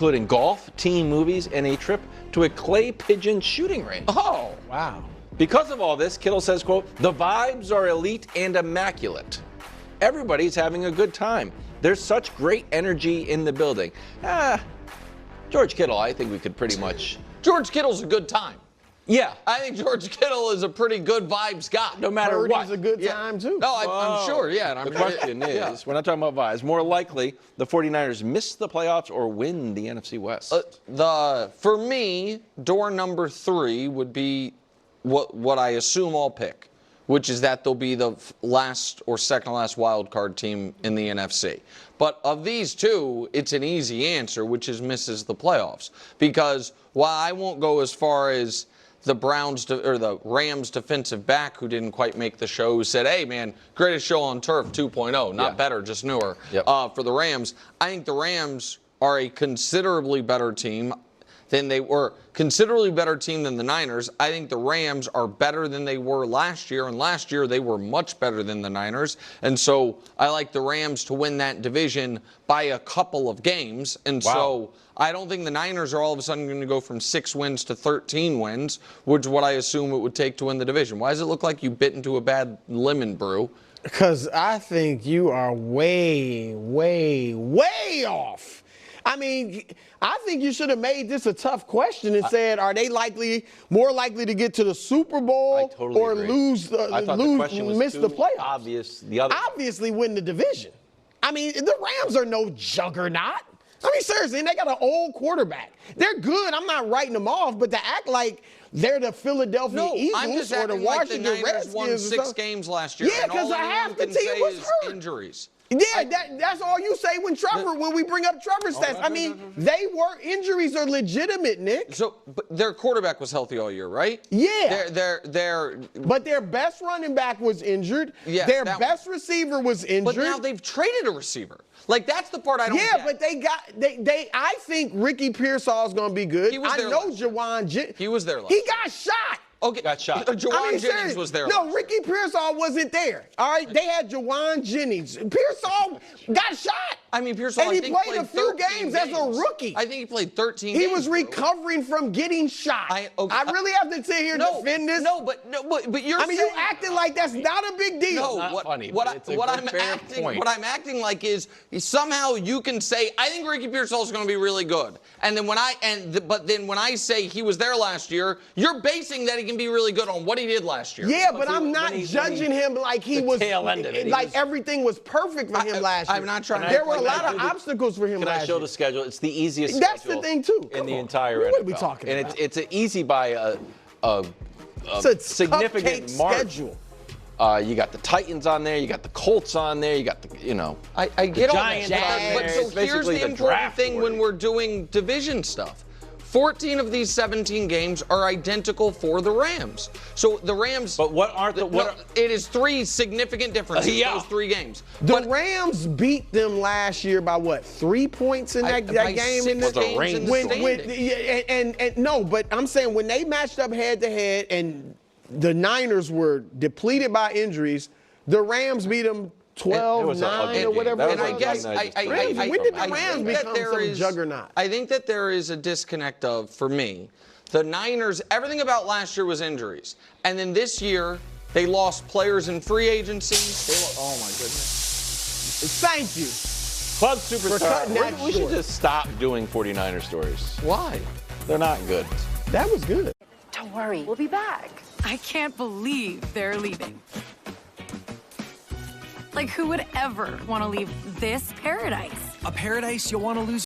including golf, teen movies, and a trip to a clay pigeon shooting range. Oh, wow. Because of all this, Kittle says, quote, "The vibes are elite and immaculate. Everybody's having a good time. There's such great energy in the building." George Kittle, I think we could pretty much... George Kittle's a good time. Yeah. I think George Kittle is a pretty good vibes guy. No matter Purdy's what. a good time, too. No, I'm sure, yeah. And The question is, we're not talking about vibes. More likely, the 49ers miss the playoffs or win the NFC West. For me, door number 3 would be what I assume I'll pick, which is that they'll be the last or second last wild card team in the NFC. But of these two, it's an easy answer, which is misses the playoffs. Because while I won't go as far as the the Rams defensive back who didn't quite make the show, who said, "Hey man, greatest show on turf 2.0, not better, just newer." Yep. For the Rams, I think the Rams are a considerably better team than they were, considerably better team than the Niners. I think the Rams are better than they were last year, and last year they were much better than the Niners. And so I like the Rams to win that division by a couple of games. And so I don't think the Niners are all of a sudden going to go from 6 wins to 13 wins, which is what I assume it would take to win the division. Why does it look like you bit into a bad lemon, Brew? Because I think you are way, way, way off. I mean, I think you should have made this a tough question and said, are they more likely to get to the Super Bowl or agree. miss the playoffs? Obvious. Obviously win the division. I mean, the Rams are no juggernaut. I mean, seriously, and they got an old quarterback. They're good. I'm not writing them off, but to act like they're the Philadelphia Eagles or the Washington like the Niners Redskins won 6 games last year. Yeah, because half the team was hurt. Injuries. Yeah, that's all you say when we bring up Trevor's stats. I mean, injuries are legitimate, Nick. So, but their quarterback was healthy all year, right? Yeah. But their best running back was injured. Yeah, their best receiver was injured. But now they've traded a receiver. Like, that's the part I don't get. Yeah, but I think Ricky Pearsall is going to be good. He was there He was there last He got shot. Okay, got shot. Jawan Jennings was there. No, Ricky Pearsall wasn't there. All right, they had Jawan Jennings. Pearsall got shot. I mean, Pearsall, and he played a few games as a rookie. I think he played 13 games. He was recovering from getting shot. I really have to sit here and defend this. But you're saying, you acting like that's not a big deal. No, not funny. What I'm acting like is somehow you can say, I think Ricky Pearsall is going to be really good. And then when I say he was there last year, you're basing that he can be really good on what he did last year. Yeah, but I'm not judging him like he was everything was perfect for him last year. I'm not trying to. There were a lot of obstacles for him last year. Can I show the schedule? It's the easiest That's schedule the thing, too. in the entire NFL. NFL. What are we talking about? And it's an easy by a significant schedule. You got the Titans on there. You got the Colts on there. You got I get all Giants that. But so here's the important thing when we're doing division stuff. 14 of these 17 games are identical for the Rams. So the Rams. But what aren't the? It is 3 significant differences. Those 3 games. The Rams beat them last year by what? 3 points in that game. No, but I'm saying when they matched up head to head and the Niners were depleted by injuries, the Rams beat them 12-9 or whatever. And I guess when did the Rams become some juggernaut? I think that there is a disconnect for me, the Niners, everything about last year was injuries. And then this year, they lost players in free agency. Oh, my goodness. Thank you. Club Superstar. We should short. just stop doing 49er stories. Why? They're not good. That was good. Don't worry, we'll be back. I can't believe they're leaving. Like, who would ever want to leave this paradise? A paradise you'll want to lose